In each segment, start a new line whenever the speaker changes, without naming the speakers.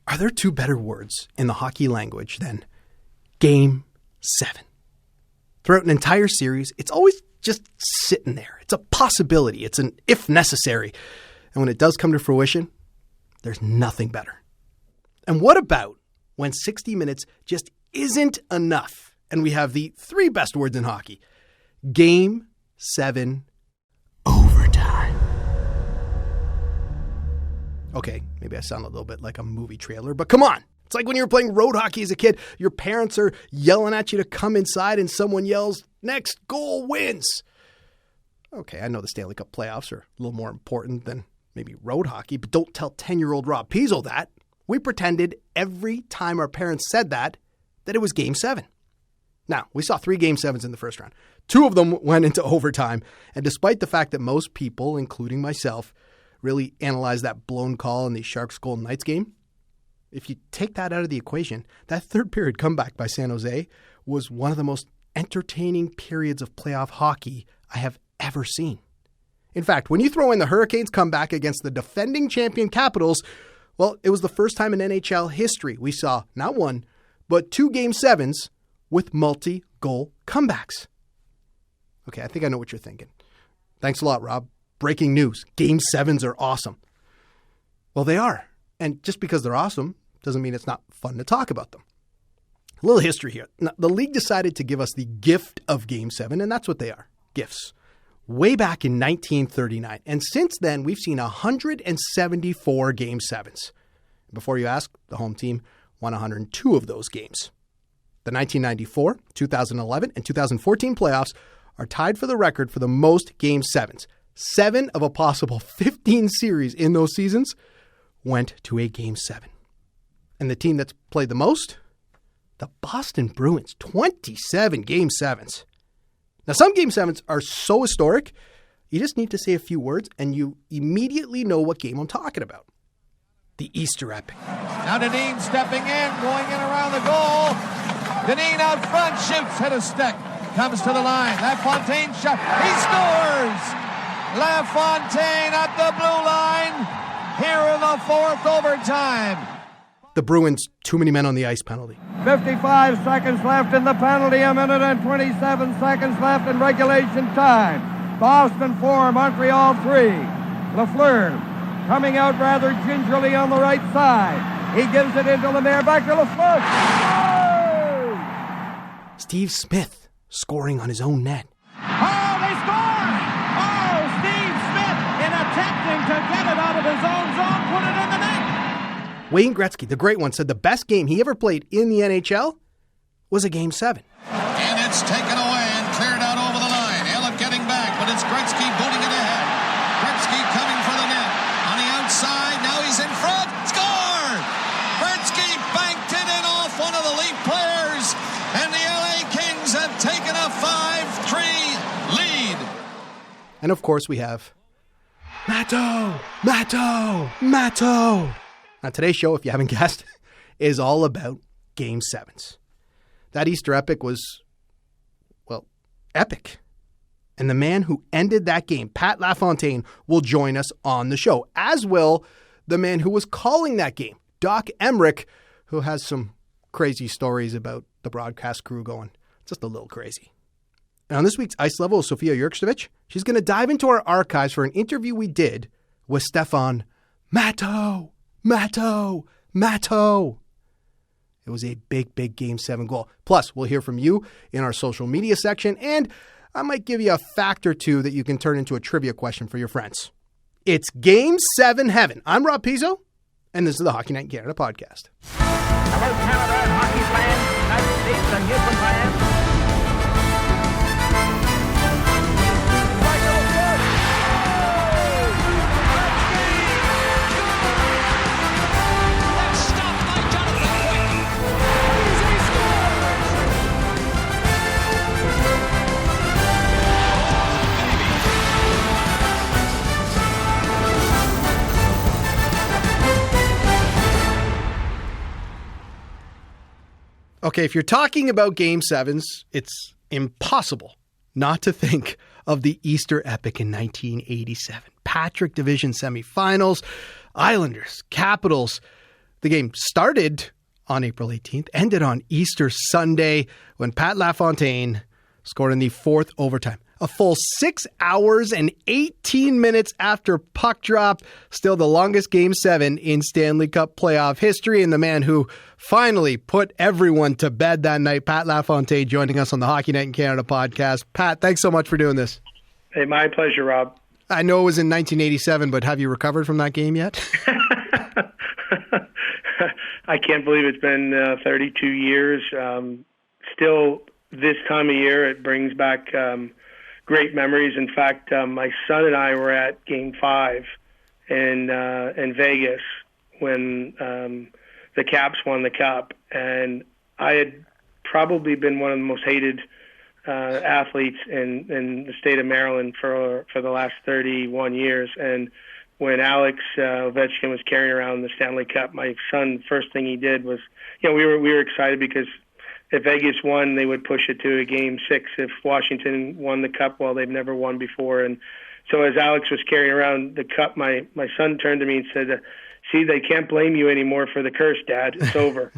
Are there two better words in the hockey language than Game 7? Throughout an entire series, it's always just sitting there. It's a possibility. It's an if necessary. And when it does come to fruition, there's nothing better. And what about when 60 minutes just isn't enough and we have the three best words in hockey? Game 7 overtime. Okay, maybe I sound a little bit like a movie trailer, but come on. It's like when you were playing road hockey as a kid, your parents are yelling at you to come inside and someone yells, "Next goal wins." Okay, I know the Stanley Cup playoffs are a little more important than maybe road hockey, but don't tell 10-year-old Rob Pizzo that. We pretended every time our parents said that it was Game 7. Now, we saw 3 Game 7s in the first round. 2 of them went into overtime, and despite the fact that most people, including myself, really analyzed that blown call in the Sharks Golden Knights game, if you take that out of the equation, that third period comeback by San Jose was one of the most entertaining periods of playoff hockey I have ever seen. In fact, when you throw in the Hurricanes' comeback against the defending champion Capitals, well, it was the first time in NHL history we saw not 1, but 2 Game 7s with multi-goal comebacks. Okay, I think I know what you're thinking. Thanks a lot, Rob. Breaking news. Game 7s are awesome. Well, they are. And just because they're awesome doesn't mean it's not fun to talk about them. A little history here. Now, the league decided to give us the gift of Game 7, and that's what they are, gifts, way back in 1939. And since then, we've seen 174 Game 7s. Before you ask, the home team won 102 of those games. The 1994, 2011, and 2014 playoffs are tied for the record for the most Game 7s. 7 of a possible 15 series in those seasons went to a Game 7. And the team that's played the most? The Boston Bruins, 27 Game 7s. Now, some Game 7s are so historic, you just need to say a few words and you immediately know what game I'm talking about. The Easter Epic.
Now Dineen stepping in, going in around the goal. Dineen out front, shoots, hit a stick. Comes to the line. Lafontaine shot. He scores! Lafontaine at the blue line. Here in the 4th overtime.
The Bruins, too many men on the ice penalty.
55 seconds left in the penalty, a minute and 27 seconds left in regulation time. Boston 4, Montreal 3. Lafleur coming out rather gingerly on the right side. He gives it into Lemaire, back to Lafleur. Oh!
Steve Smith scoring on his own net.
Oh, they score! Oh, Steve Smith, in attempting to get it out of his own zone, put it in the net.
Wayne Gretzky, the great one, said the best game he ever played in the NHL was a Game 7.
And it's taken away and cleared out over the line. Elliott getting back, but it's Gretzky booting it ahead. Gretzky coming for the net. On the outside, now he's in front. Score! Gretzky banked it in off one of the Leaf players, and the LA Kings have taken a 5-3 lead.
And of course we have Matteau, Matteau, Matteau. Now, today's show, if you haven't guessed, is all about Game 7s. That Easter epic was, well, epic. And the man who ended that game, Pat Lafontaine, will join us on the show, as will the man who was calling that game, Doc Emmerich, who has some crazy stories about the broadcast crew going just a little crazy. And on this week's Ice Level with Sofia Jurkovic, she's going to dive into our archives for an interview we did with Stephan Matteau. Matteau. It was a big, big Game 7 goal. Plus, we'll hear from you in our social media section, and I might give you a fact or two that you can turn into a trivia question for your friends. It's Game 7 heaven. I'm Rob Pizzo, and this is the Hockey Night in Canada podcast.
Hello, Canada and hockey fans, United States and Newfoundland.
Okay, if you're talking about Game 7s, it's impossible not to think of the Easter epic in 1987. Patrick Division semifinals, Islanders, Capitals, The game started on April 18th, ended on Easter Sunday when Pat Lafontaine scored in the fourth overtime. A full 6 hours and 18 minutes after puck drop. Still the longest Game 7 in Stanley Cup playoff history. And the man who finally put everyone to bed that night, Pat Lafontaine, joining us on the Hockey Night in Canada podcast. Pat, thanks so much for doing this.
Hey, my pleasure, Rob.
I know it was in 1987, but have you recovered from that game yet?
I can't believe it's been 32 years. Still, this time of year, it brings back great memories. In fact, my son and I were at Game 5 in Vegas when the Caps won the Cup, and I had probably been one of the most hated athletes in the state of Maryland for the last 31 years. And when Alex Ovechkin was carrying around the Stanley Cup, my son, first thing he did was, we were excited because if Vegas won, they would push it to a Game 6. If Washington won the Cup, well, they've never won before. And so as Alex was carrying around the Cup, my son turned to me and said, see, they can't blame you anymore for the curse, Dad. It's over.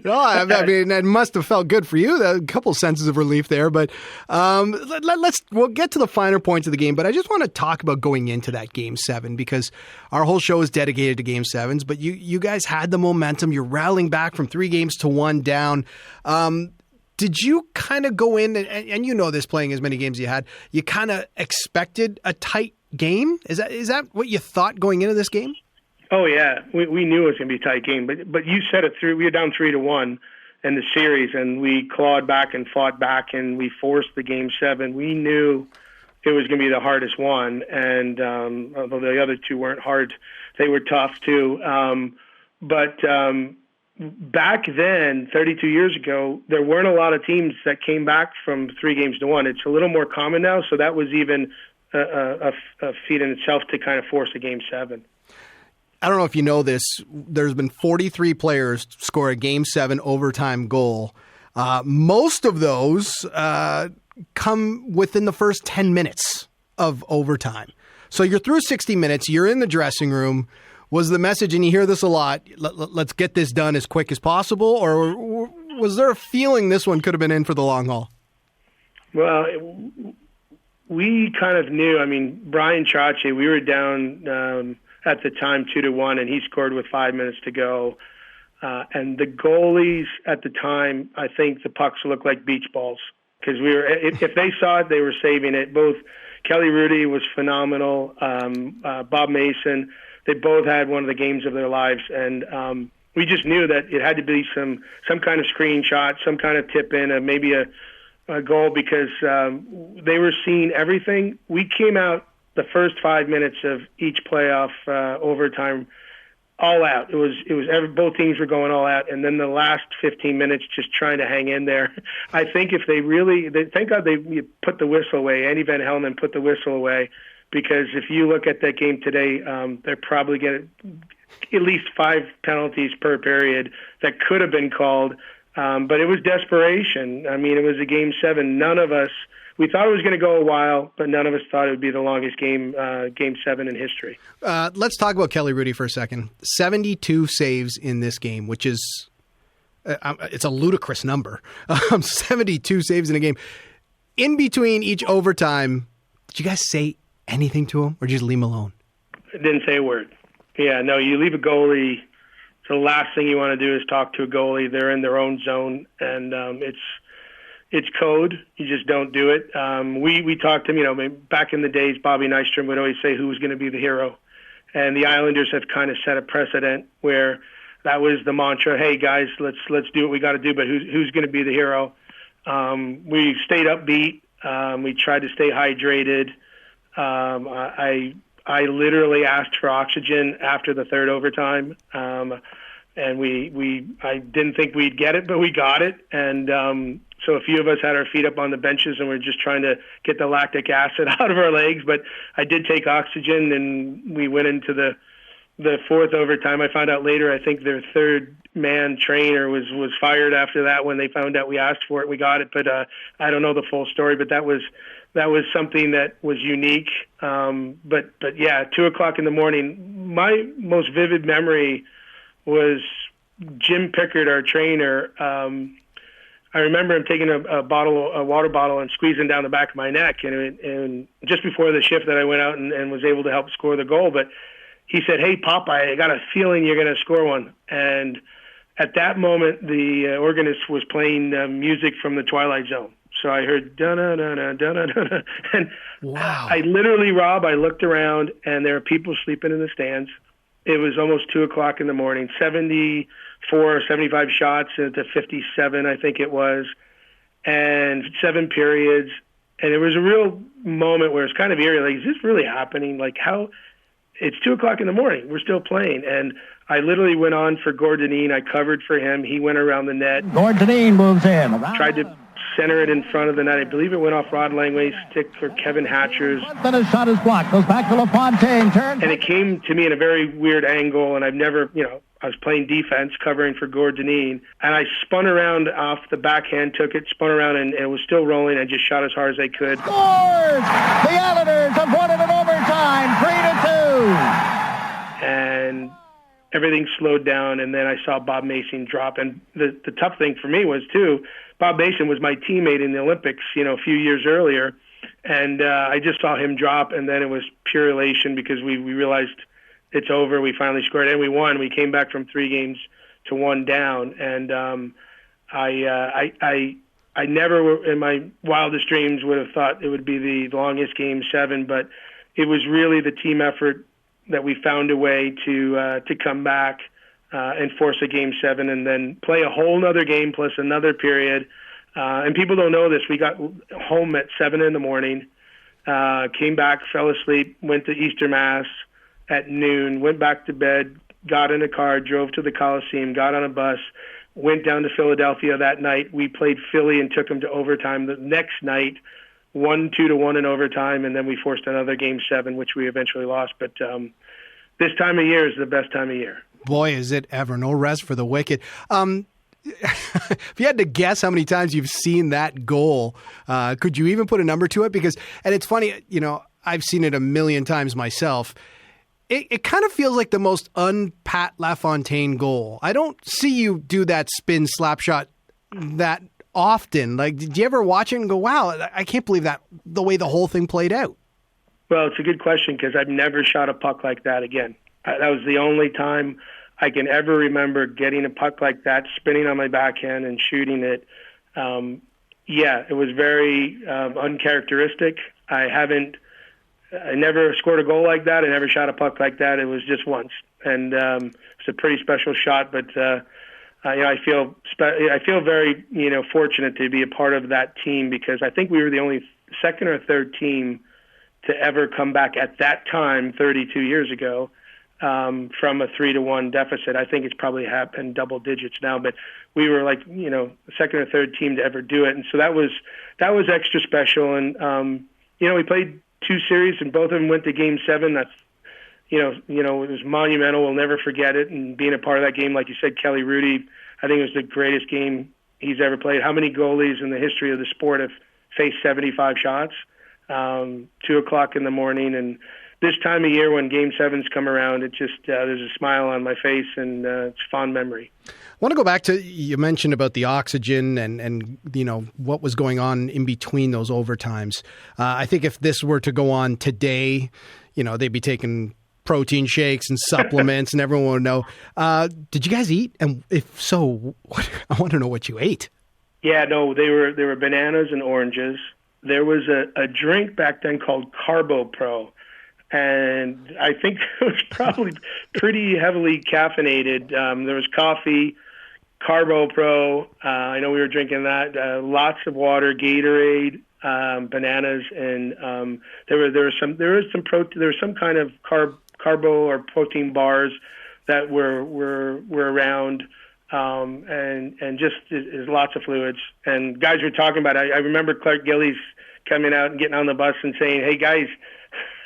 No, I mean, it must have felt good for you. A couple senses of relief there. But we'll get to the finer points of the game. But I just want to talk about going into that Game 7 because our whole show is dedicated to Game 7s. But you guys had the momentum. You're rallying back from 3-1 down. Did you kind of go in, and you know this playing as many games as you had, you kind of expected a tight game? Is that what you thought going into this game?
Oh, yeah. We knew it was going to be a tight game. But you said it through. We were down 3-1 in the series, and we clawed back and fought back, and we forced the Game 7. We knew it was going to be the hardest one, and although the other two weren't hard, they were tough too. But back then, 32 years ago, there weren't a lot of teams that came back from 3-1. It's a little more common now, so that was even a feat in itself to kind of force a Game 7.
I don't know if you know this. There's been 43 players score a Game 7 overtime goal. Most of those come within the first 10 minutes of overtime. So you're through 60 minutes. You're in the dressing room. Was the message, and you hear this a lot, let's get this done as quick as possible? Or was there a feeling this one could have been in for the long haul?
Well, we kind of knew. I mean, Brian Chache, we were down at the time 2-1, and he scored with 5 minutes to go. And the goalies at the time, I think the pucks looked like beach balls because if they saw it, they were saving it. Both Kelly Rudy was phenomenal. Bob Mason, they both had one of the games of their lives, and we just knew that it had to be some kind of screenshot, some kind of tip in, maybe a goal because they were seeing everything. We came out the first 5 minutes of each playoff overtime all out. It was both teams were going all out, and then the last 15 minutes just trying to hang in there. I think if thank God they put the whistle away. Andy Van Helmen put the whistle away because if you look at that game today, they're probably getting at least 5 penalties per period that could have been called. But it was desperation. I mean, it was a Game 7. None of us. We thought it was going to go a while, but none of us thought it would be the longest Game 7 in history.
Let's talk about Kelly Rudy for a second. 72 saves in this game, which is it's a ludicrous number. 72 saves in a game. In between each overtime, did you guys say anything to him, or did you just leave him alone?
I didn't say a word. Yeah, no, you leave a goalie. The last thing you want to do is talk to a goalie. They're in their own zone, and it's code. You just don't do it. We talked to him, back in the days, Bobby Nystrom would always say who was going to be the hero. And the Islanders have kind of set a precedent where that was the mantra, hey, guys, let's do what we got to do, but who's going to be the hero? We stayed upbeat. We tried to stay hydrated. I literally asked for oxygen after the third overtime. And I didn't think we'd get it, but we got it. And so a few of us had our feet up on the benches and we're just trying to get the lactic acid out of our legs. But I did take oxygen, and we went into the the fourth overtime. I found out later, I think their third man trainer was fired after that when they found out we asked for it. We got it, but I don't know the full story, but that was something that was unique. But yeah, 2:00 in the morning. My most vivid memory was Jim Pickard, our trainer. I remember him taking a water bottle and squeezing down the back of my neck, and just before the shift that I went out and was able to help score the goal. But he said, "Hey, Popeye, I got a feeling you're going to score one." And at that moment, the organist was playing music from the Twilight Zone. So I heard da-na-na-na, da-na-na-na. And
Wow.
I literally, Rob, I looked around, and there were people sleeping in the stands. It was almost 2:00 in the morning, 74 or 75 shots into 57, I think it was, and 7 periods. And it was a real moment where it's kind of eerie. Like, is this really happening? Like, how? It's 2:00 in the morning. We're still playing. And I literally went on for Gordonine. I covered for him. He went around the net.
Gordonine moves in.
Tried to center it in front of the net. I believe it went off Rod Langway's stick for Kevin Hatcher's.
Then his shot is blocked. Goes back to Lafontaine. Turns.
And it came to me in a very weird angle, and I've never, I was playing defense, covering for Gordonine, and I spun around off the backhand, took it, spun around, and it was still rolling. I just shot as hard as I could.
Scores! The Islanders have won it in overtime, 3-2.
And everything slowed down, and then I saw Bob Mason drop. And the tough thing for me was, too, Bob Mason was my teammate in the Olympics, a few years earlier, and I just saw him drop, and then it was pure elation because we realized it's over. We finally scored, and we won. We came back from 3 games to 1 down, and I never, in my wildest dreams, would have thought it would be the longest Game 7, but it was really the team effort that we found a way to come back and force a Game 7 and then play a whole nother game plus another period. And people don't know this. We got home at 7 in the morning, came back, fell asleep, went to Easter Mass at noon, went back to bed, got in a car, drove to the Coliseum, got on a bus, went down to Philadelphia that night. We played Philly and took them to overtime. The next night, won 2-1 in overtime, and then we forced another Game 7, which we eventually lost. But this time of year is the best time of year.
Boy, is it ever. No rest for the wicked. If you had to guess how many times you've seen that goal, could you even put a number to it? And it's funny, I've seen it a million times myself. It kind of feels like the most un-Pat Lafontaine goal. I don't see you do that spin slap shot that often. Like, did you ever watch it and go, wow, I can't believe that, the way the whole thing played out?
Well, it's a good question because I've never shot a puck like that again. That was the only time I can ever remember getting a puck like that, spinning on my backhand and shooting it. It was very uncharacteristic. I never scored a goal like that. I never shot a puck like that. It was just once, and it's a pretty special shot. But I feel very fortunate to be a part of that team because I think we were the only second or third team to ever come back at that time, 32 years ago, from a 3-1 deficit. I think it's probably happened double digits now, but we were like the second or third team to ever do it, and so that was extra special. And we played 2 series, and both of them went to Game 7. That's it was monumental. We'll never forget it. And being a part of that game, like you said, Kelly Rudy, I think it was the greatest game he's ever played. How many goalies in the history of the sport have faced 75 shots? 2:00 in the morning, and this time of year when Game 7s come around, it just there's a smile on my face, and it's a fond memory.
I want to go back to, you mentioned about the oxygen and what was going on in between those overtimes. I think if this were to go on today, they'd be taking protein shakes and supplements, and everyone would know. Did you guys eat? And if so, I want to know what you ate.
Yeah, no, they were bananas and oranges. There was a drink back then called Carbo Pro, and I think it was probably pretty heavily caffeinated. There was coffee, Carbo Pro. I know we were drinking that. Lots of water, Gatorade, bananas, and there was some protein. There was some kind of carbo or protein bars that were around. And just there's lots of fluids. And guys were talking about it. I remember Clark Gillies coming out and getting on the bus and saying, "Hey guys,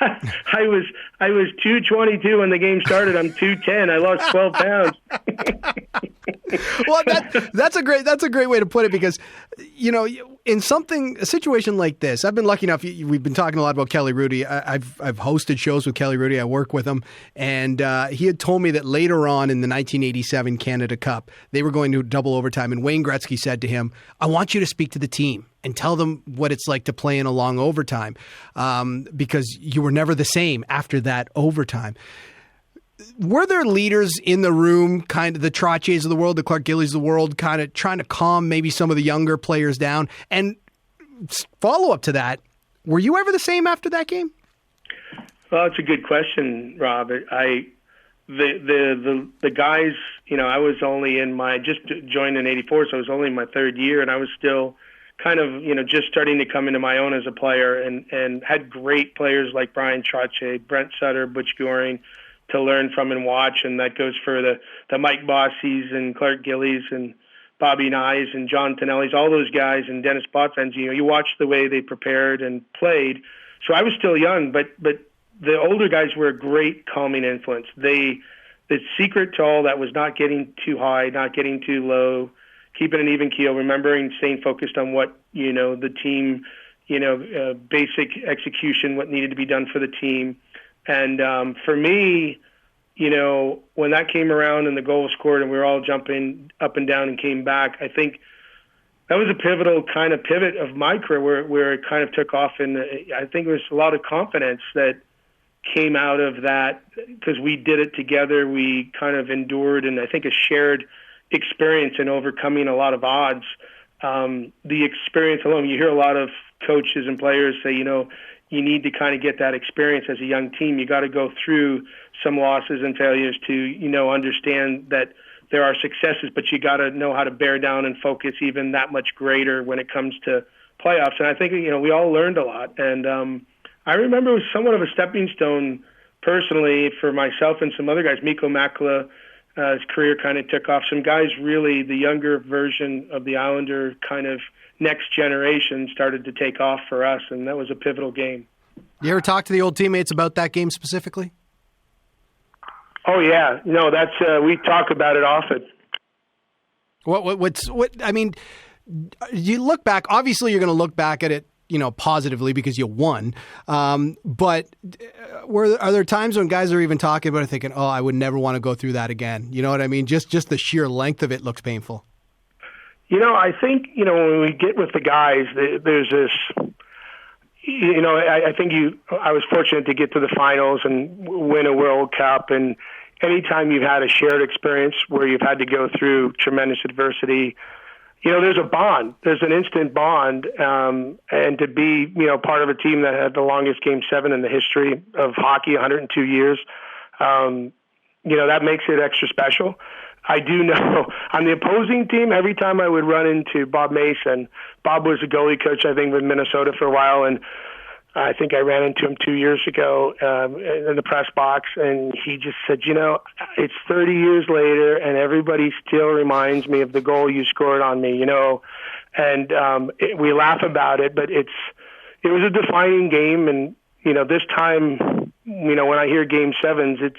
I was 222 when the game started. I'm 210. I lost 12 pounds.
Well, that's a great way to put it, because in a situation like this, I've been lucky enough. We've been talking a lot about Kelly Rudy. I've hosted shows with Kelly Rudy. I work with him, and he had told me that later on in the 1987 Canada Cup, they were going to double overtime, and Wayne Gretzky said to him, "I want you to speak to the team and tell them what it's like to play in a long overtime, because you were never the same after that overtime." Were there leaders in the room, kind of the Trottiers of the world, the Clark Gillies of the world, kind of trying to calm maybe some of the younger players down? And follow up to that, were you ever the same after that game?
Well, it's a good question, Rob. The guys, I was only just joined in '84, so I was only in my third year, and I was still kind of, just starting to come into my own as a player, and had great players like Brian Trottier, Brent Sutter, Butch Goring, to learn from and watch, and that goes for the Mike Bossies and Clark Gillies and Bobby Nyes and John Tonellis, all those guys, and Dennis Potvins. You watch the way they prepared and played. So I was still young, but the older guys were a great calming influence. The secret to all that was not getting too high, not getting too low, keeping an even keel, remembering staying focused on what the team, basic execution, what needed to be done for the team. And for me, when that came around and the goal was scored and we were all jumping up and down and came back, I think that was a pivotal kind of pivot of my career where it kind of took off. And I think there was a lot of confidence that came out of that because we did it together. We kind of endured, and I think a shared experience in overcoming a lot of odds. The experience alone, you hear a lot of coaches and players say, you need to kind of get that experience as a young team. You got to go through some losses and failures to, understand that there are successes, but you got to know how to bear down and focus even that much greater when it comes to playoffs. And I think, we all learned a lot. And I remember it was somewhat of a stepping stone personally for myself and some other guys. Mikko Makla, his career kind of took off. Some guys really, the younger version of the Islander kind of next generation started to take off for us, and that was a pivotal game.
You ever talk to the old teammates about that game specifically?
Oh yeah, no, that's we talk about it often.
I mean, you look back. Obviously, you're going to look back at it, positively because you won. But are there times when guys are even talking about it, thinking, "Oh, I would never want to go through that again"? You know what I mean? Just the sheer length of it looks painful.
I think, when we get with the guys, there's this, I think I was fortunate to get to the finals and win a World Cup. And anytime you've had a shared experience where you've had to go through tremendous adversity, there's a bond. There's an instant bond. And to be, part of a team that had the longest Game 7 in the history of hockey, 102 years, that makes it extra special. I do know on the opposing team, every time I would run into Bob Mason, Bob was a goalie coach, I think, with Minnesota for a while, and I think I ran into him 2 years ago in the press box, and he just said, it's 30 years later, and everybody still reminds me of the goal you scored on me, and we laugh about it, but it was a defining game, and, this time, when I hear Game 7s, it's,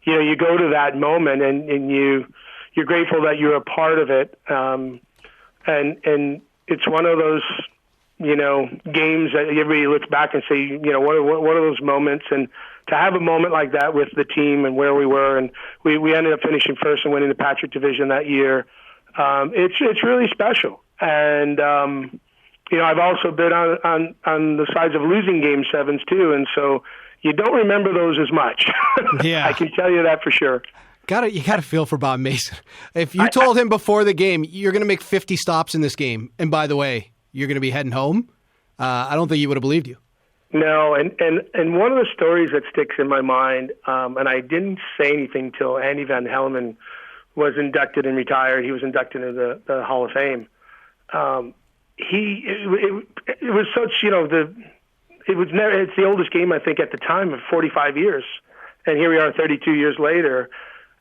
you go to that moment and you're grateful that you're a part of it. And it's one of those, games that everybody looks back and say, what are those moments? And to have a moment like that with the team and where we were, and we ended up finishing first and winning the Patrick Division that year. It's really special. And, I've also been on the sides of losing Game 7s too. And so, you don't remember those as much.
Yeah.
I can tell you that for sure.
You gotta feel for Bob Mason. If you told him before the game, you're going to make 50 stops in this game, and by the way, you're going to be heading home, I don't think he would have believed you.
No, and one of the stories that sticks in my mind, and I didn't say anything till Andy Van Hellemond was inducted and retired. He was inducted into the Hall of Fame. It was such, it's the oldest game, I think, at the time of 45 years. And here we are 32 years later.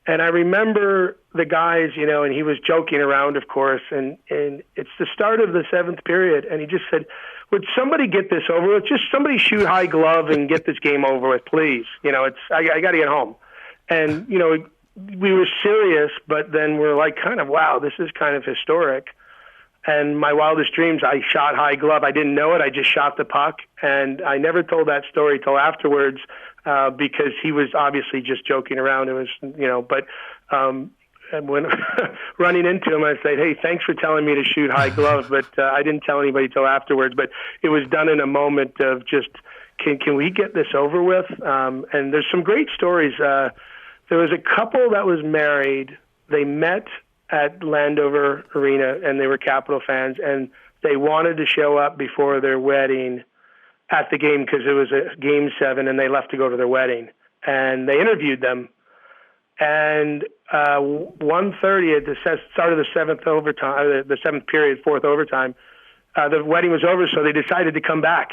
And I remember the guys, and he was joking around, of course, and it's the start of the seventh period. And he just said, would somebody get this over with? Just somebody shoot high glove and get this game over with, please. I got to get home. And, we were serious, but then we're like kind of, wow, this is kind of historic. And my wildest dreams, I shot high glove. I didn't know it. I just shot the puck. And I never told that story till afterwards because he was obviously just joking around. It was, and when running into him, I said, hey, thanks for telling me to shoot high glove, but I didn't tell anybody till afterwards. But it was done in a moment of just, can we get this over with? And there's some great stories. There was a couple that was married. They met at Landover Arena, and they were Capital fans, and they wanted to show up before their wedding at the game because it was a Game 7, and they left to go to their wedding. And they interviewed them. And 1:30 at the start of the seventh overtime, the seventh period, fourth overtime, the wedding was over, so they decided to come back.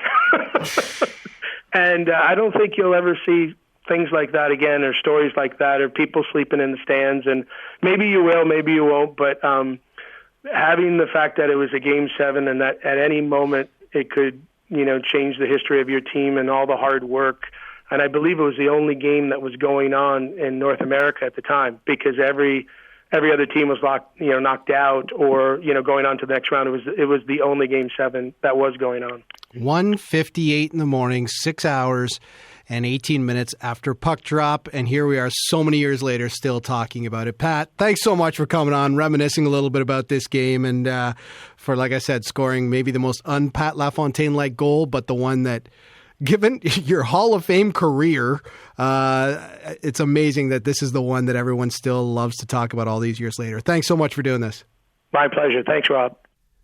And I don't think you'll ever see things like that again, or stories like that, or people sleeping in the stands. And maybe you will, maybe you won't. But having the fact that it was a Game 7 and that at any moment it could, change the history of your team and all the hard work. And I believe it was the only game that was going on in North America at the time, because every other team was knocked out or going on to the next round. It was the only Game 7 that was going on.
1:58 in the morning, 6 hours and 18 minutes after puck drop, and here we are so many years later still talking about it. Pat, thanks so much for coming on, reminiscing a little bit about this game, and for, like I said, scoring maybe the most un-Pat Lafontaine-like goal, but the one that, given your Hall of Fame career, it's amazing that this is the one that everyone still loves to talk about all these years later. Thanks so much for doing this.
My pleasure. Thanks, Rob.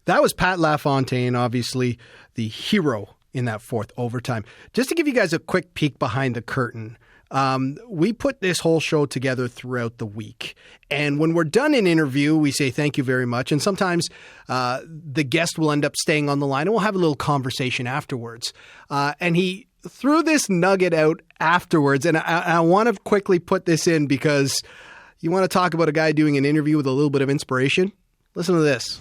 That was Pat Lafontaine, obviously the hero in that fourth overtime. Just to give you guys a quick peek behind the curtain, we put this whole show together throughout the week. And when we're done an interview, we say thank you very much. And sometimes the guest will end up staying on the line and we'll have a little conversation afterwards. And he threw this nugget out afterwards. And I want to quickly put this in because you want to talk about a guy doing an interview with a little bit of inspiration? Listen to this.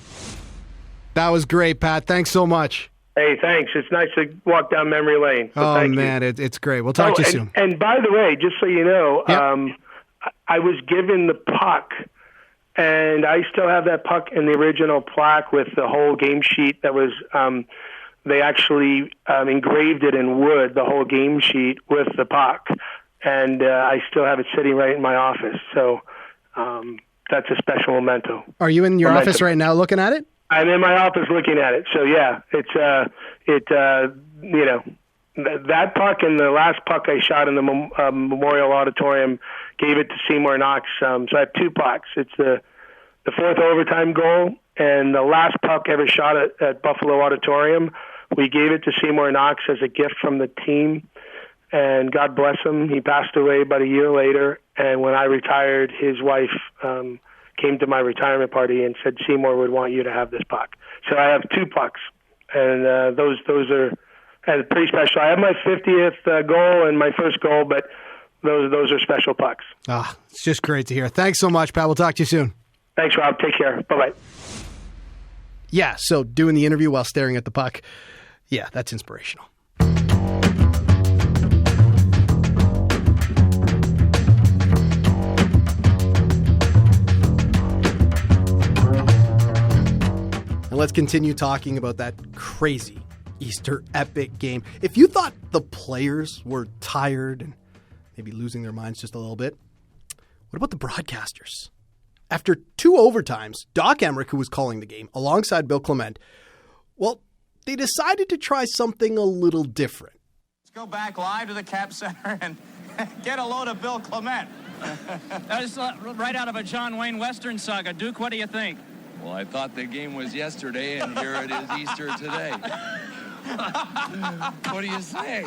That was great, Pat. Thanks so much.
Hey, thanks. It's nice to walk down memory lane. So
oh, man, it's great. We'll talk to you soon.
And by the way, just so you know,
yep.
I was given the puck, and I still have that puck in the original plaque with the whole game sheet that was they actually engraved it in wood, the whole game sheet with the puck. And I still have it sitting right in my office. So that's a special memento.
Are you in your office right now looking at it?
I'm in my office looking at it. So yeah, it's that puck and the last puck I shot in the Memorial Auditorium gave it to Seymour Knox. So I have two pucks. It's the fourth overtime goal and the last puck ever shot at Buffalo Auditorium. We gave it to Seymour Knox as a gift from the team, and God bless him. He passed away about a year later, and when I retired, his wife came to my retirement party and said Seymour would want you to have this puck. So I have two pucks, and those are pretty special. I have my 50th goal and my first goal, but those are special pucks.
It's just great to hear. Thanks so much, Pat. We'll talk to you soon.
Thanks, Rob. Take care. Bye-bye.
Yeah, so doing the interview while staring at the puck, yeah, that's inspirational. Let's continue talking about that crazy Easter epic game. If you thought the players were tired and maybe losing their minds just a little bit, what about the broadcasters? After two overtimes, Doc Emrick, who was calling the game, alongside Bill Clement, well, they decided to try something a little different.
Let's go back live to the Cap Center and get a load of Bill Clement.
That is right out of a John Wayne Western saga. Duke, what do you think?
Well, I thought the game was yesterday, and here it is Easter today. What do you say?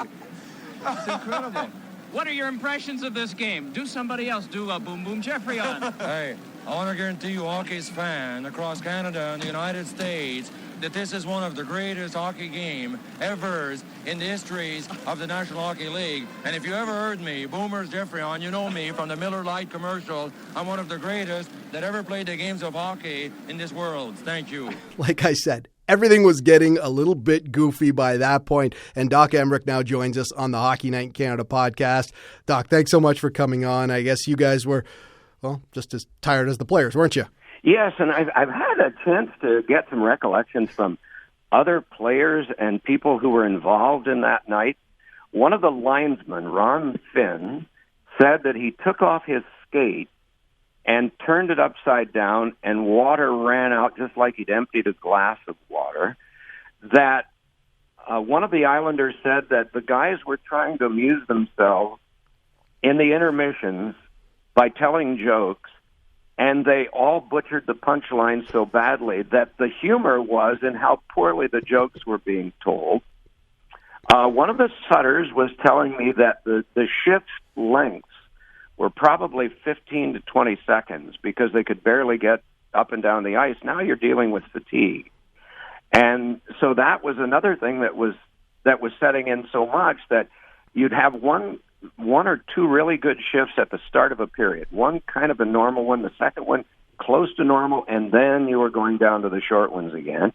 It's incredible.
What are your impressions of this game? Do somebody else. Do a Boom Boom Jeffrey on.
Hey, I want to guarantee you hockey's fan across Canada and the United States that this is one of the greatest hockey game ever in the histories of the National Hockey League. And if you ever heard me, Boomers Jeffrey on, you know me from the Miller Lite commercials. I'm one of the greatest that ever played the games of hockey in this world. Thank you.
Like I said, Everything was getting a little bit goofy by that point, and Doc Emmerich now joins us on the Hockey Night in Canada podcast. Doc, thanks so much for coming on. I guess you guys were, well, just as tired as the players, weren't you?
Yes, and I've had a chance to get some recollections from other players and people who were involved in that night. One of the linesmen, Ron Finn, said that he took off his skate and turned it upside down, and water ran out just like he'd emptied a glass of water. That one of the Islanders said that the guys were trying to amuse themselves in the intermissions by telling jokes, and they all butchered the punchline so badly that the humor was in how poorly the jokes were being told. One of the Sutters was telling me that the shift lengths were probably 15 to 20 seconds because they could barely get up and down the ice. Now you're dealing with fatigue. And so that was another thing that was setting in so much that you'd have one or two really good shifts at the start of a period, one kind of a normal one, the second one close to normal, and then you were going down to the short ones again.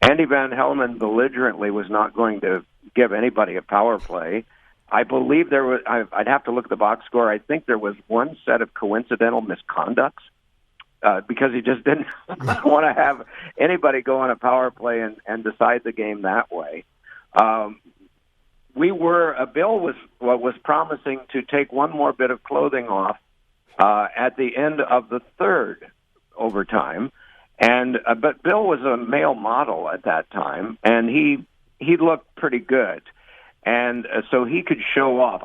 Andy Van Hellemond belligerently was not going to give anybody a power play. I believe there was, I'd have to look at the box score, I think there was one set of coincidental misconducts because he just didn't want to have anybody go on a power play and decide the game that way. Bill was promising to take one more bit of clothing off at the end of the third overtime, but Bill was a male model at that time, and he looked pretty good, and so he could show off.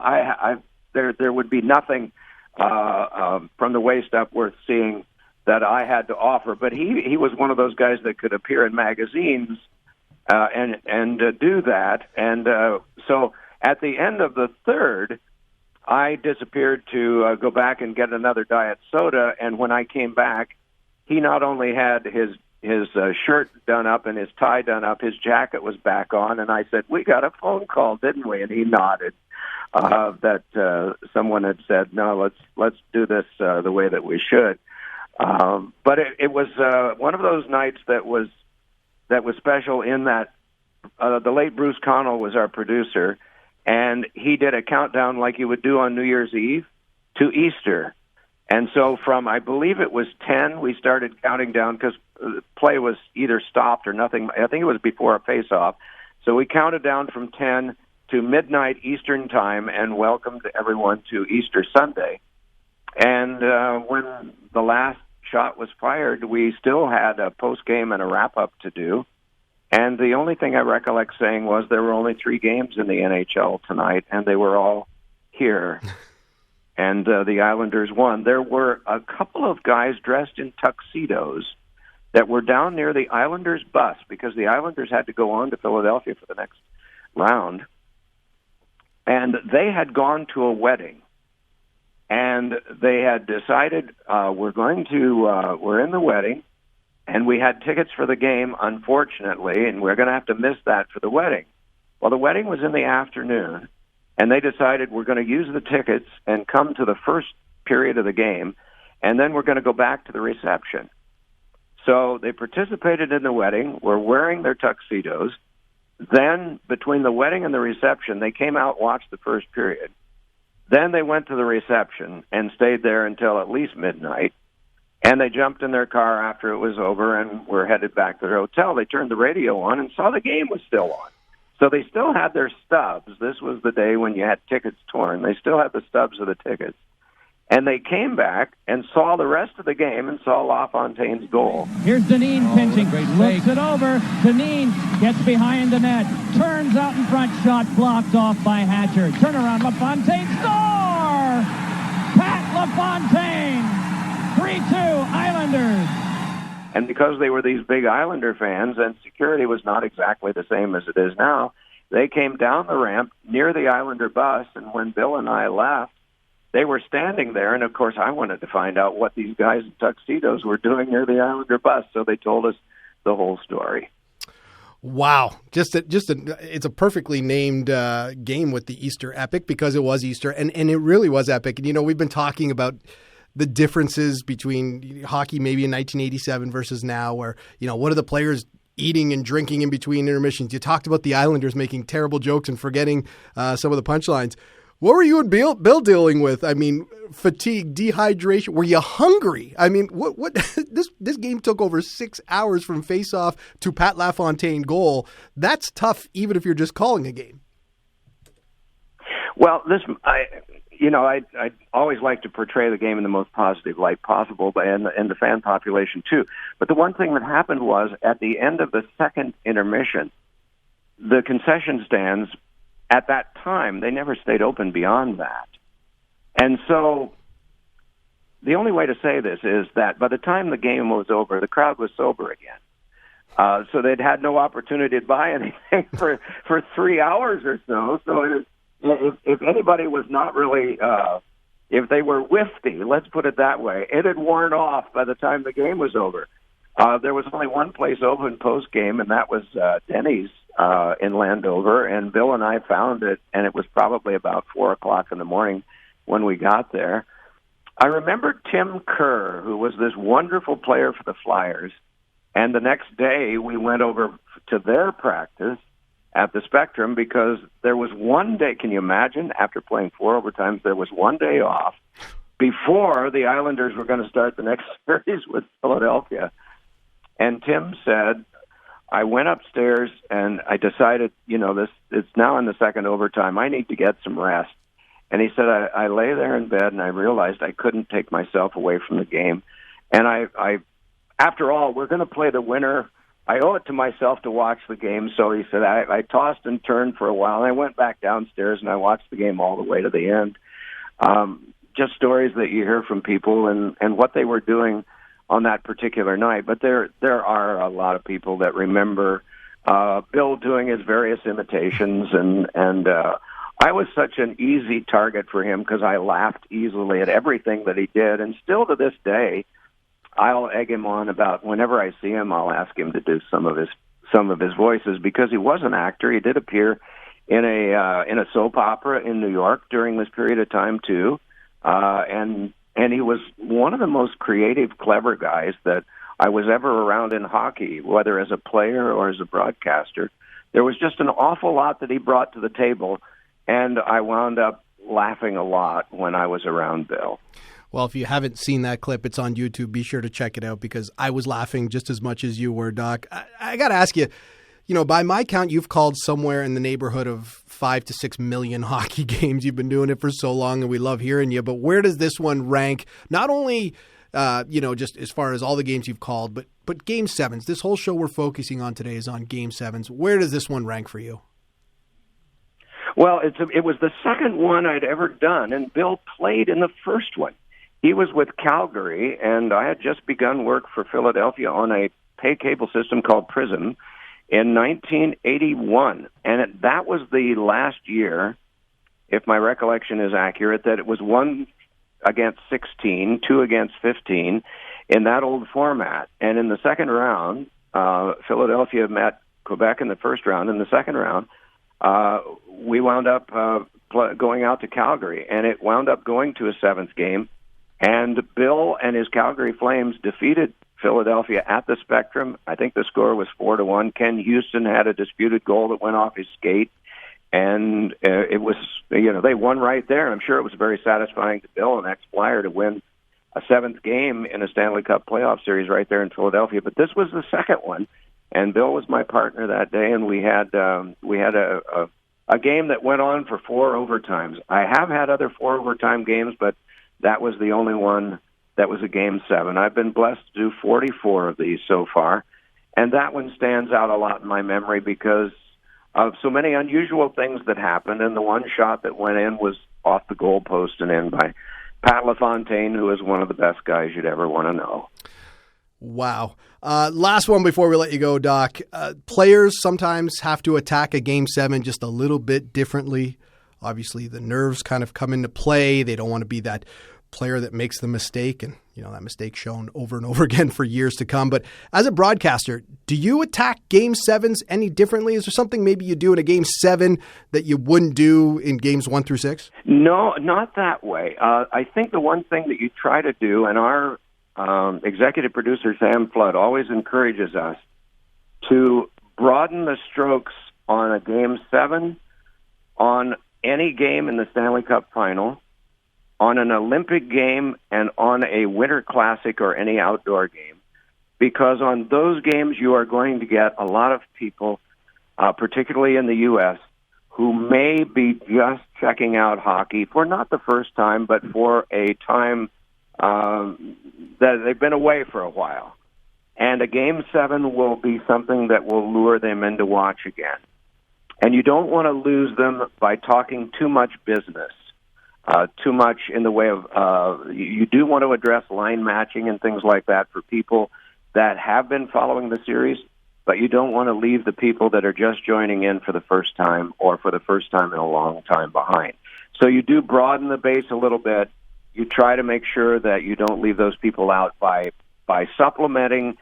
There would be nothing from the waist up worth seeing that I had to offer, but he was one of those guys that could appear in magazines and do that. And so at the end of the third, I disappeared to go back and get another diet soda. And when I came back, he not only had his shirt done up and his tie done up, his jacket was back on. And I said, "We got a phone call, didn't we?" And he nodded that someone had said, "No, let's do this the way that we should." But it was one of those nights that was special in that the late Bruce Connell was our producer, and he did a countdown like you would do on New Year's Eve to Easter. And so from, I believe it was 10, we started counting down because play was either stopped or nothing. I think it was before a face-off. So we counted down from 10 to midnight Eastern time and welcomed everyone to Easter Sunday. And when the last shot was fired, we still had a post-game and a wrap-up to do. And the only thing I recollect saying was there were only 3 games in the NHL tonight, and they were all here. And the Islanders won. There were a couple of guys dressed in tuxedos that were down near the Islanders bus because the Islanders had to go on to Philadelphia for the next round. And they had gone to a wedding. And they had decided we're in the wedding, and we had tickets for the game, unfortunately, and we're going to have to miss that for the wedding. Well, the wedding was in the afternoon, and they decided we're going to use the tickets and come to the first period of the game, and then we're going to go back to the reception. So they participated in the wedding, were wearing their tuxedos. Then, between the wedding and the reception, they came out and watched the first period. Then they went to the reception and stayed there until at least midnight. And they jumped in their car after it was over and were headed back to their hotel. They turned the radio on and saw the game was still on. So they still had their stubs. This was the day when you had tickets torn. They still had the stubs of the tickets. And they came back and saw the rest of the game and saw Lafontaine's goal.
Here's Dineen pinching, looks it over. Dineen gets behind the net, turns out in front, shot blocked off by Hatcher. Turnaround, Lafontaine, score! Pat Lafontaine, 3-2 Islanders.
And because they were these big Islander fans and security was not exactly the same as it is now, they came down the ramp near the Islander bus, and when Bill and I left, they were standing there, and of course I wanted to find out what these guys in tuxedos were doing near the Islander bus, so they told us the whole story.
Wow. It's a perfectly named game with the Easter Epic because it was Easter, and it really was epic. And, you know, we've been talking about the differences between hockey maybe in 1987 versus now where, you know, what do the players eating and drinking in between intermissions. You talked about the Islanders making terrible jokes and forgetting some of the punchlines. What were you and Bill dealing with? I mean, fatigue, dehydration. Were you hungry? I mean, what? This game took over 6 hours from face-off to Pat Lafontaine goal. That's tough, even if you're just calling a game.
Well, I always like to portray the game in the most positive light possible, and the fan population too. But the one thing that happened was at the end of the second intermission, the concession stands at that time, they never stayed open beyond that. And so the only way to say this is that by the time the game was over, the crowd was sober again. So they'd had no opportunity to buy anything for 3 hours or so. So if anybody was not really, if they were whiffy, let's put it that way, it had worn off by the time the game was over. There was only one place open post-game, and that was Denny's in Landover, and Bill and I found it, and it was probably about 4 o'clock in the morning when we got there. I remember Tim Kerr, who was this wonderful player for the Flyers, and the next day we went over to their practice at the Spectrum because there was one day, can you imagine, after playing 4 overtimes, there was one day off before the Islanders were going to start the next series with Philadelphia. And Tim said, I went upstairs and I decided, it's now in the second overtime. I need to get some rest. And he said, I lay there in bed and I realized I couldn't take myself away from the game. And I after all, we're going to play the winner. I owe it to myself to watch the game. So he said, I tossed and turned for a while. And I went back downstairs and I watched the game all the way to the end. Just stories that you hear from people and what they were doing on that particular night. But there are a lot of people that remember Bill doing his various imitations, and I was such an easy target for him because I laughed easily at everything that he did. And still to this day, I'll egg him on about whenever I see him, I'll ask him to do some of his voices because he was an actor. He did appear in a soap opera in New York during this period of time too, and he was one of the most creative, clever guys that I was ever around in hockey, whether as a player or as a broadcaster. There was just an awful lot that he brought to the table, and I wound up laughing a lot when I was around Bill.
Well, if you haven't seen that clip, it's on YouTube. Be sure to check it out because I was laughing just as much as you were, Doc. I got to ask you, by my count, you've called somewhere in the neighborhood of 5 to 6 million hockey games. You've been doing it for so long, and we love hearing you. But where does this one rank? Not only, just as far as all the games you've called, but Game 7s. This whole show we're focusing on today is on Game 7s. Where does this one rank for you?
Well, it was the second one I'd ever done, and Bill played in the first one. He was with Calgary, and I had just begun work for Philadelphia on a pay cable system called Prism in 1981. And that was the last year, if my recollection is accurate, that it was 1 against 16, 2 against 15 in that old format. And in the second round, Philadelphia met Quebec in the first round. In the second round, we wound up going out to Calgary, and it wound up going to a seventh game. And Bill and his Calgary Flames defeated Philadelphia at the Spectrum. I think the score was 4-1. Ken Houston had a disputed goal that went off his skate, and it was, they won right there. I'm sure it was very satisfying to Bill, an ex-Flyer, to win a seventh game in a Stanley Cup playoff series right there in Philadelphia. But this was the second one, and Bill was my partner that day, and we had a game that went on for 4 overtimes. I have had other 4 overtime games, but that was the only one that was a Game 7. I've been blessed to do 44 of these so far, and that one stands out a lot in my memory because of so many unusual things that happened, and the one shot that went in was off the goalpost and in by Pat Lafontaine, who is one of the best guys you'd ever want to know.
Wow. Last one before we let you go, Doc. Players sometimes have to attack a Game 7 just a little bit differently. Obviously, the nerves kind of come into play. They don't want to be that player that makes the mistake, and that mistake shown over and over again for years to come. But as a broadcaster, do you attack Game 7s any differently? Is there something maybe you do in a Game 7 that you wouldn't do in Games 1 through 6?
No, not that way. I think the one thing that you try to do, and our executive producer, Sam Flood, always encourages us to broaden the strokes on a Game 7, on any game in the Stanley Cup Final, on an Olympic game, and on a Winter Classic or any outdoor game. Because on those games, you are going to get a lot of people, particularly in the U.S., who may be just checking out hockey for not the first time, but for a time that they've been away for a while. And a Game 7 will be something that will lure them in to watch again. And you don't want to lose them by talking too much business, too much in the way of, you do want to address line matching and things like that for people that have been following the series, but you don't want to leave the people that are just joining in for the first time or for the first time in a long time behind. So you do broaden the base a little bit. You try to make sure that you don't leave those people out by supplementing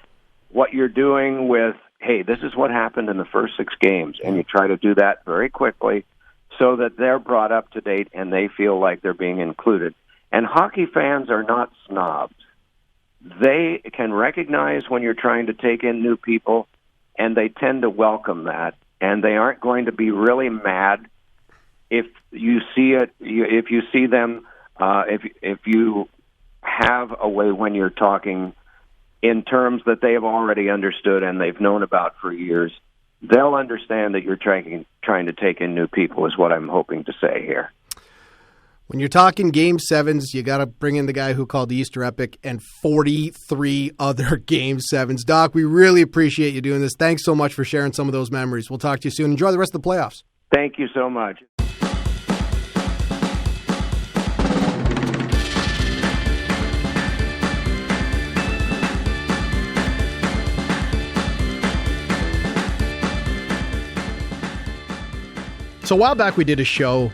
what you're doing with, hey, this is what happened in the first 6 games, and you try to do that very quickly so that they're brought up to date and they feel like they're being included. And hockey fans are not snobs. They can recognize when you're trying to take in new people, and they tend to welcome that. And they aren't going to be really mad if you see it. If you see them, if you have a way when you're talking in terms that they have already understood and they've known about for years, they'll understand that you're trying to take in new people. Is what I'm hoping to say here.
When you're talking Game 7s, you got to bring in the guy who called the Easter Epic and 43 other Game 7s. Doc, we really appreciate you doing this. Thanks so much for sharing some of those memories. We'll talk to you soon. Enjoy the rest of the playoffs.
Thank you so much.
So a while back we did a show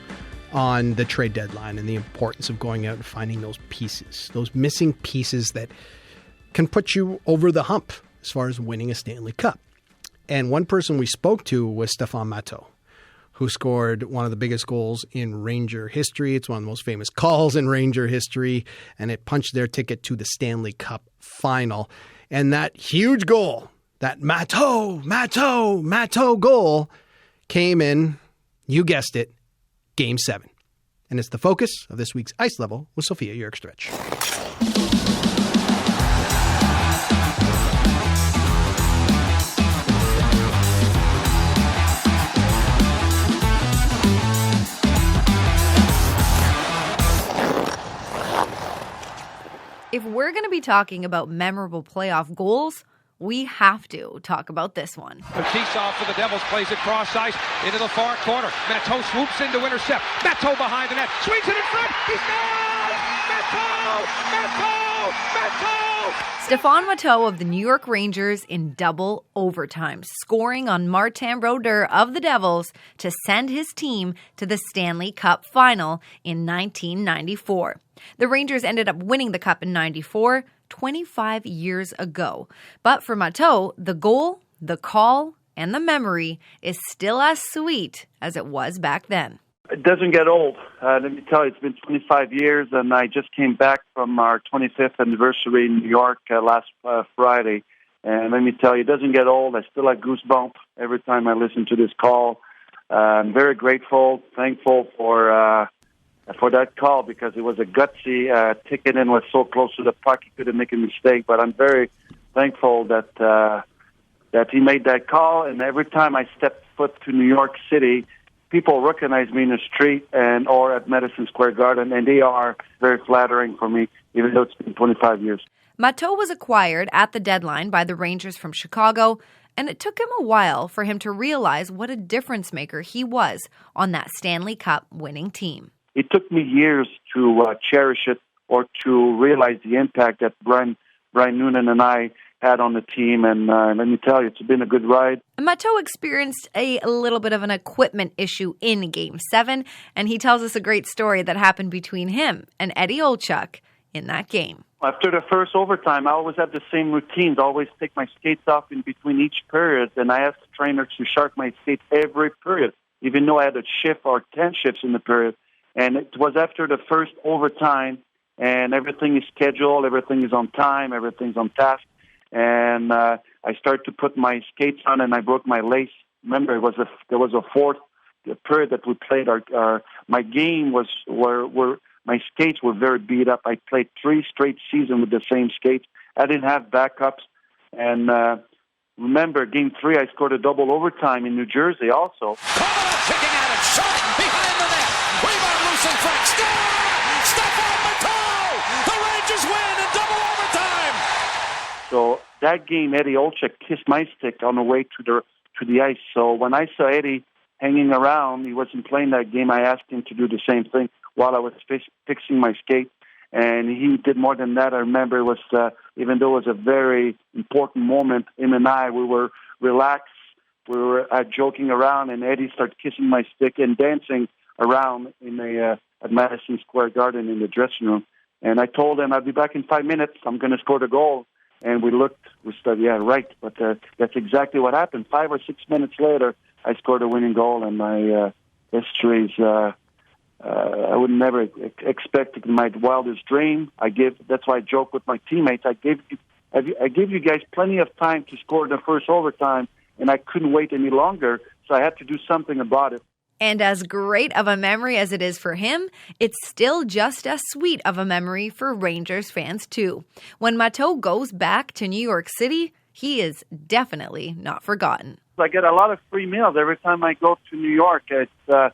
on the trade deadline and the importance of going out and finding those pieces, those missing pieces that can put you over the hump as far as winning a Stanley Cup. And one person we spoke to was Stephan Matteau, who scored one of the biggest goals in Ranger history. It's one of the most famous calls in Ranger history, and it punched their ticket to the Stanley Cup Final. And that huge goal, that Matteau goal, came in, you guessed it, Game 7. And it's the focus of this week's Ice Level with Sophia Jurkstrich.
If we're going to be talking about memorable playoff goals, we have to talk about this one.
Tisov for the Devils plays it cross ice into the far corner. Matteau swoops in to intercept. Matteau behind the net. Swings it in front. He scores! Matteau!
Stephan Matteau of the New York Rangers in double overtime, scoring on Martin Brodeur of the Devils to send his team to the Stanley Cup Final in 1994. The Rangers ended up winning the Cup in 94, 25 years ago. But for Matteau, the goal, the call, and the memory is still as sweet as it was back then.
It doesn't get old. Let me tell you, it's been 25 years, and I just came back from our 25th anniversary in New York last Friday. And let me tell you, it doesn't get old. I still have goosebumps every time I listen to this call. I'm very grateful, thankful for that call, because it was a gutsy ticket and was so close to the puck he couldn't make a mistake. But I'm very thankful that he made that call. And every time I step foot to New York City, people recognize me in the street or at Madison Square Garden, and they are very flattering for me, even though it's been 25 years.
Matteau was acquired at the deadline by the Rangers from Chicago, and it took him a while for him to realize what a difference maker he was on that Stanley Cup winning team.
It took me years to cherish it or to realize the impact that Brian Noonan and I had on the team, and let me tell you, it's been a good ride.
Matteau experienced a little bit of an equipment issue in Game 7, and he tells us a great story that happened between him and Eddie Olczyk in that game.
After the first overtime, I always have the same routines. I always take my skates off in between each period, and I ask the trainer to sharp my skates every period, even though I had a shift or 10 shifts in the period. And it was after the first overtime, and everything is scheduled, everything is on time, everything's on task. and I started to put my skates on, and I broke my lace. Remember, there was a fourth period that we played. My game was where my skates were very beat up. I played 3 straight seasons with the same skates. I didn't have backups, and remember, Game 3, I scored a double overtime in New Jersey also.
Kicking at it, shot behind the net. Rebound loose in front. Score! Stephan Matteau! The Rangers win in double overtime.
So that game, Eddie Olczyk kissed my stick on the way to the ice. So when I saw Eddie hanging around, he wasn't playing that game. I asked him to do the same thing while I was fixing my skate, and he did more than that. I remember it was, even though it was a very important moment, him and I, we were relaxed. We were joking around, and Eddie started kissing my stick and dancing around at Madison Square Garden in the dressing room. And I told him, I'll be back in 5 minutes. I'm going to score the goal. And we said, yeah, right. But that's exactly what happened. 5 or 6 minutes later, I scored a winning goal, and my history is, I would never expect it in my wildest dream. That's why I joke with my teammates. I gave you guys plenty of time to score the first overtime, and I couldn't wait any longer, so I had to do something about it.
And as great of a memory as it is for him, it's still just as sweet of a memory for Rangers fans, too. When Matteau goes back to New York City, he is definitely not forgotten.
I get a lot of free meals every time I go to New York. I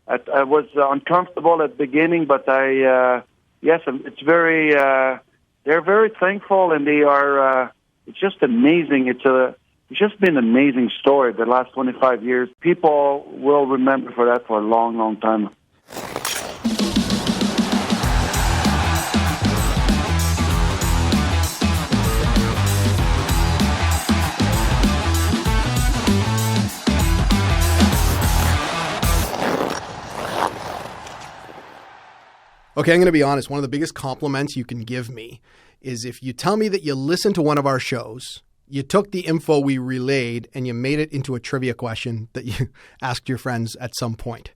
was uncomfortable at the beginning, but it's very, they're very thankful, and they are, it's just amazing. It's just been an amazing story the last 25 years. People will remember for that for a long, long time.
Okay, I'm going to be honest. One of the biggest compliments you can give me is if you tell me that you listened to one of our shows, you took the info we relayed, and you made it into a trivia question that you asked your friends at some point.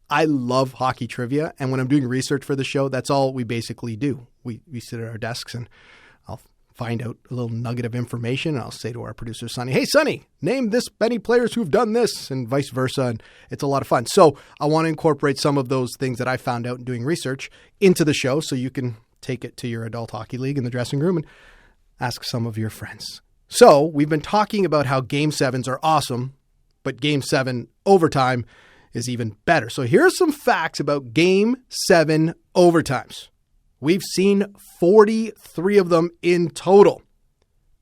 I love hockey trivia, and when I'm doing research for the show, that's all we basically do. We sit at our desks, and I'll find out a little nugget of information, and I'll say to our producer, Sonny, hey, Sonny, name this many players who've done this, and vice versa, and it's a lot of fun. So I want to incorporate some of those things that I found out in doing research into the show so you can take it to your adult hockey league in the dressing room and ask some of your friends. So we've been talking about how Game 7s are awesome, but Game 7 overtime is even better. So here's some facts about Game 7 overtimes. We've seen 43 of them in total.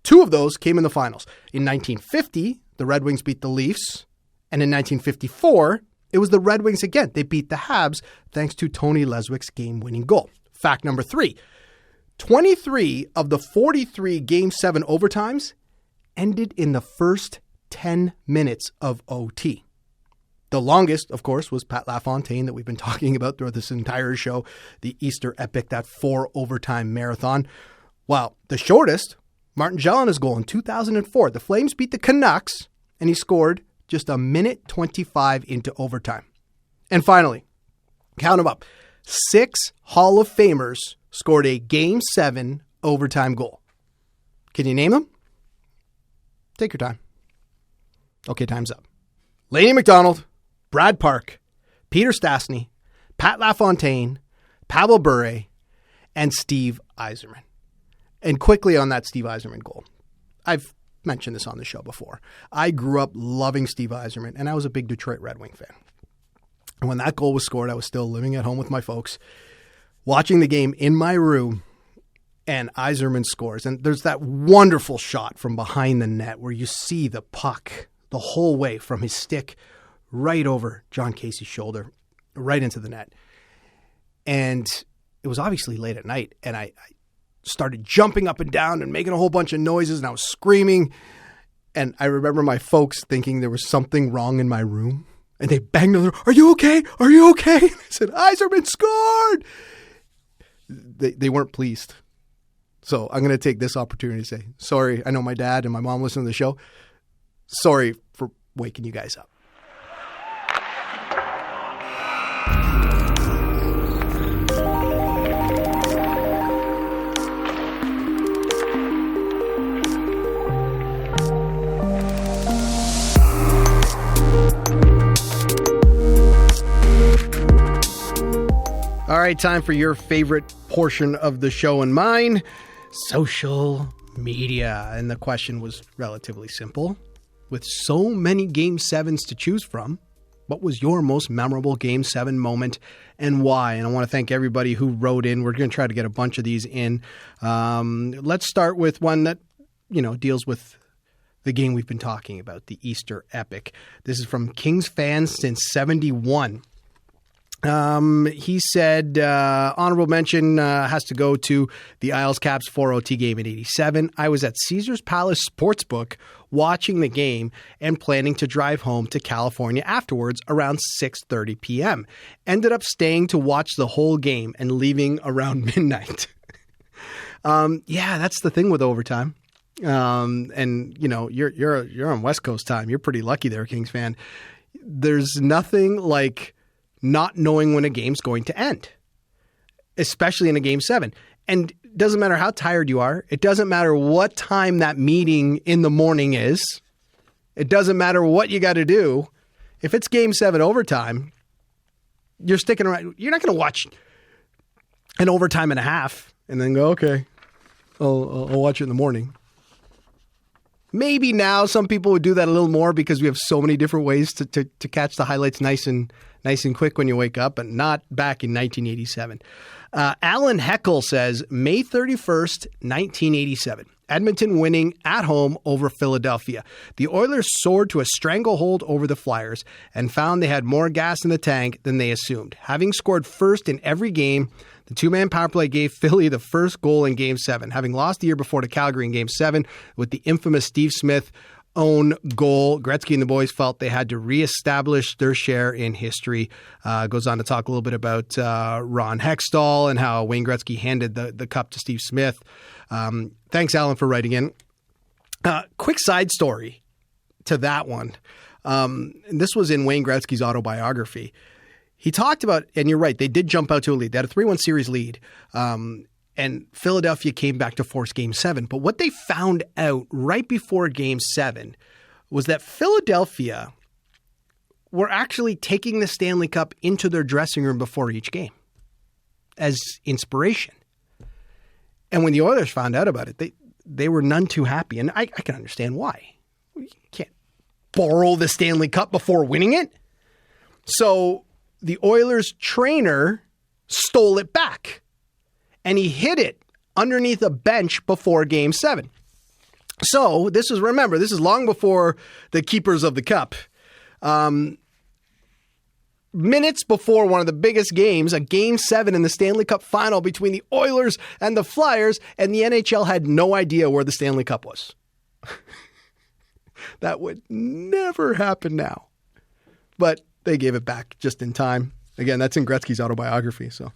2 of those came in the finals. In 1950, the Red Wings beat the Leafs. And in 1954, it was the Red Wings again. They beat the Habs thanks to Tony Leswick's game-winning goal. Fact number 3. 23 of the 43 Game 7 overtimes ended in the first 10 minutes of OT. The longest, of course, was Pat Lafontaine that we've been talking about throughout this entire show, the Easter epic, that 4 overtime marathon. While the shortest, Martin Gelinas' goal in 2004. The Flames beat the Canucks, and he scored just 1:25 into overtime. And finally, count them up, 6 Hall of Famers scored a Game 7 overtime goal. Can you name them? Take your time. Okay, time's up. Laney McDonald, Brad Park, Peter Stastny, Pat Lafontaine, Pavel Bure, and Steve Yzerman. And quickly on that Steve Yzerman goal. I've mentioned this on the show before. I grew up loving Steve Yzerman, and I was a big Detroit Red Wing fan. And when that goal was scored, I was still living at home with my folks, watching the game in my room, and Yzerman scores. And there's that wonderful shot from behind the net where you see the puck the whole way from his stick right over John Casey's shoulder, right into the net. And it was obviously late at night, and I started jumping up and down and making a whole bunch of noises, and I was screaming. And I remember my folks thinking there was something wrong in my room, and they banged on the door, "Are you okay? Are you okay?" And I said, "Yzerman scored!" They weren't pleased. So I'm going to take this opportunity to say, sorry, I know my dad and my mom listen to the show. Sorry for waking you guys up. right, time for your favorite portion of the show and mine, social media. And the question was relatively simple. With so many Game 7s to choose from, what was your most memorable Game 7 moment and why? And I want to thank everybody who wrote in. We're going to try to get a bunch of these in. Let's start with one that, deals with the game we've been talking about, the Easter Epic. This is from Kings Fans Since 71. He said, honorable mention has to go to the Isles Caps 4OT game in 87. I was at Caesars Palace Sportsbook watching the game and planning to drive home to California afterwards around 6:30 p.m. Ended up staying to watch the whole game and leaving around midnight. That's the thing with overtime. And you're on West Coast time. You're pretty lucky there, Kings fan. There's nothing like not knowing when a game's going to end, especially in a Game 7. And it doesn't matter how tired you are. It doesn't matter what time that meeting in the morning is. It doesn't matter what you got to do. If it's Game 7 overtime, you're sticking around. You're not going to watch an overtime and a half and then go, okay, I'll watch it in the morning. Maybe now some people would do that a little more because we have so many different ways to catch the highlights nice and quick when you wake up, but not back in 1987. Alan Heckel says, May 31st, 1987. Edmonton winning at home over Philadelphia. The Oilers soared to a stranglehold over the Flyers and found they had more gas in the tank than they assumed. Having scored first in every game, the two-man power play gave Philly the first goal in Game 7, having lost the year before to Calgary in Game 7 with the infamous Steve Smith own goal. Gretzky and the boys felt they had to reestablish their share in history. Goes on to talk a little bit about Ron Hextall and how Wayne Gretzky handed the cup to Steve Smith. Thanks, Alan, for writing in. Quick side story to that one. This was in Wayne Gretzky's autobiography. He talked about, and you're right, they did jump out to a lead. They had a 3-1 series lead. And Philadelphia came back to force Game 7. But what they found out right before Game 7 was that Philadelphia were actually taking the Stanley Cup into their dressing room before each game as inspiration. And when the Oilers found out about it, they were none too happy. And I can understand why. You can't borrow the Stanley Cup before winning it. So the Oilers trainer stole it back. And he hid it underneath a bench before Game 7. So this is long before the keepers of the cup. Minutes before one of the biggest games, a Game 7 in the Stanley Cup final between the Oilers and the Flyers, and the NHL had no idea where the Stanley Cup was. That would never happen now. But they gave it back just in time. Again, that's in Gretzky's autobiography, so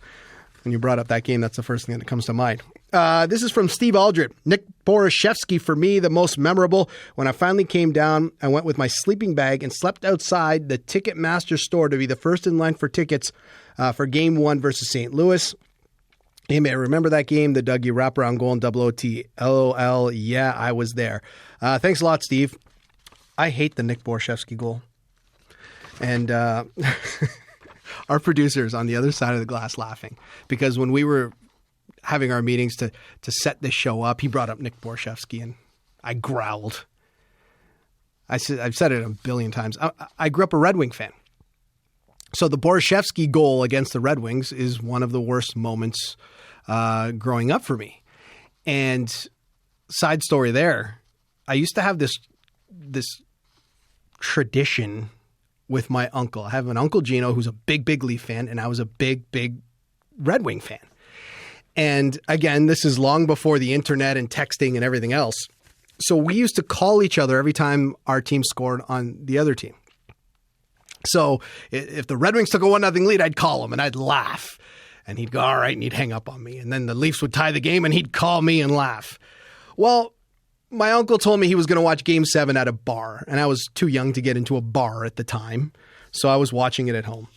when you brought up that game, that's the first thing that comes to mind. This is from Steve Aldred. Nick Borashevsky, for me, the most memorable. When I finally came down, I went with my sleeping bag and slept outside the Ticketmaster store to be the first in line for tickets for Game 1 versus St. Louis. Hey, man, remember that game, the Dougie wraparound goal in double OT? LOL, yeah, I was there. Thanks a lot, Steve. I hate the Nick Borashevsky goal. And our producers on the other side of the glass laughing because when we were having our meetings to set this show up, he brought up Nick Borashevsky and I growled. I've said it a billion times. I grew up a Red Wing fan. So the Borashevsky goal against the Red Wings is one of the worst moments growing up for me. And side story there, I used to have this tradition with my uncle. I have an Uncle Gino who's a big Leaf fan, and I was a big Red Wing fan. And again, this is long before the internet and texting and everything else. So we used to call each other every time our team scored on the other team. So if the Red Wings took a 1-0 lead, I'd call him and I'd laugh. And he'd go, all right, and he'd hang up on me. And then the Leafs would tie the game and he'd call me and laugh. Well, my uncle told me he was going to watch Game 7 at a bar, and I was too young to get into a bar at the time, so I was watching it at home.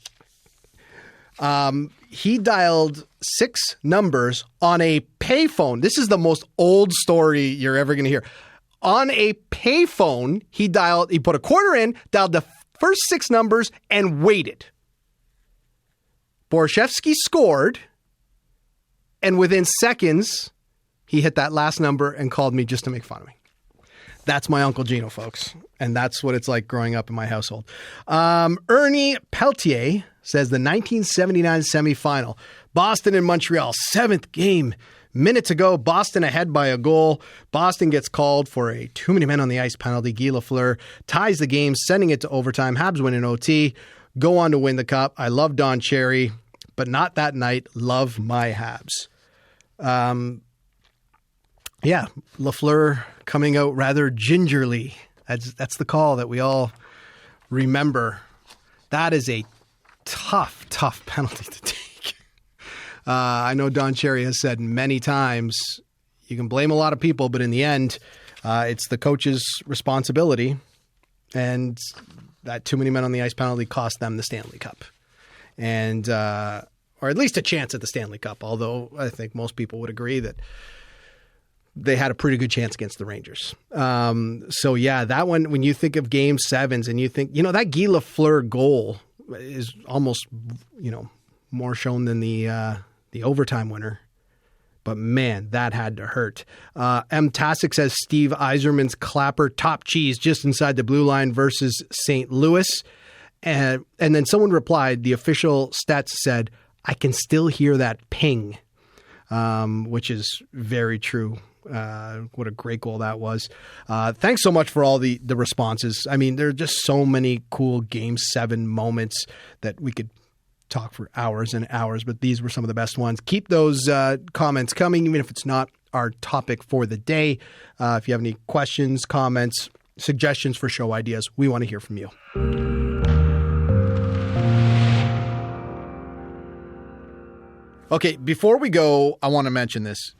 He dialed 6 numbers on a payphone. This is the most old story you're ever going to hear. On a payphone, he put a quarter in, dialed the first 6 numbers, and waited. Borshevsky scored, and within seconds, he hit that last number and called me just to make fun of me. That's my Uncle Gino, folks. And that's what it's like growing up in my household. Ernie Peltier says the 1979 semifinal, Boston and Montreal, 7th game. Minute to go, Boston ahead by a goal. Boston gets called for a too many men on the ice penalty. Guy Lafleur ties the game, sending it to overtime. Habs win in OT, go on to win the cup. I love Don Cherry, but not that night. Love my Habs. Yeah, Lafleur coming out rather gingerly. That's the call that we all remember. That is a tough penalty to take. I know Don Cherry has said many times, you can blame a lot of people, but in the end, it's the coach's responsibility. And that too many men on the ice penalty cost them the Stanley Cup. And, or at least a chance at the Stanley Cup, although I think most people would agree that they had a pretty good chance against the Rangers. So yeah, that one, when you think of game sevens and you think, that Guy Lafleur goal is almost, more shown than the overtime winner. But man, that had to hurt. M. Tasic says Steve Yzerman's clapper, top cheese just inside the blue line versus St. Louis. And then someone replied, the official stats said, I can still hear that ping, which is very true. What a great goal that was. Thanks so much for all the responses. I mean, there are just so many cool Game 7 moments that we could talk for hours and hours, but these were some of the best ones. Keep those comments coming, even if it's not our topic for the day. If you have any questions, comments, suggestions for show ideas, we want to hear from you. Okay, before we go, I want to mention this.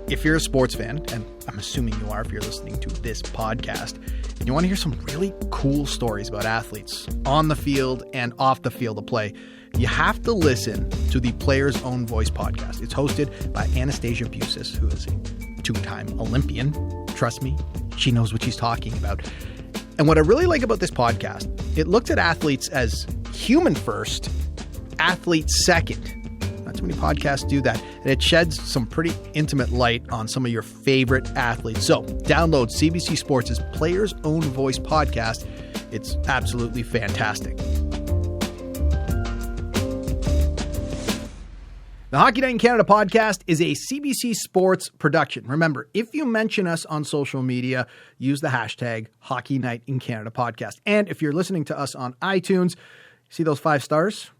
If you're a sports fan, and I'm assuming you are if you're listening to this podcast, and you want to hear some really cool stories about athletes on the field and off the field of play, you have to listen to the Player's Own Voice podcast. It's hosted by Anastasia Busis, who is a two-time Olympian. Trust me, she knows what she's talking about. And what I really like about this podcast, it looks at athletes as human first, athlete second. Not too many podcasts do that. And it sheds some pretty intimate light on some of your favorite athletes. So download CBC Sports' Player's Own Voice podcast. It's absolutely fantastic. The Hockey Night in Canada podcast is a CBC Sports production. Remember, if you mention us on social media, use the hashtag Hockey Night in Canada podcast. And if you're listening to us on iTunes, see those 5 stars?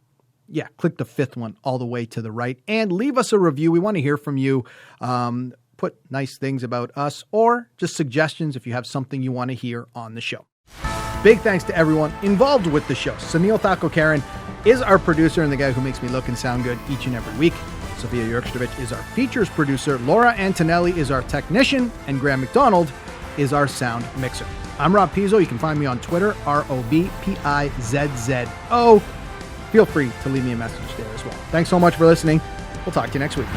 Yeah, click the 5th one all the way to the right and leave us a review. We want to hear from you. Put nice things about us or just suggestions if you have something you want to hear on the show. Big thanks to everyone involved with the show. Sunil Thakur-Karan is our producer and the guy who makes me look and sound good each and every week. Sophia Jurkovic is our features producer. Laura Antonelli is our technician. And Graham McDonald is our sound mixer. I'm Rob Pizzo. You can find me on Twitter, ROBPIZZO. Feel free to leave me a message there as well. Thanks so much for listening. We'll talk to you next week.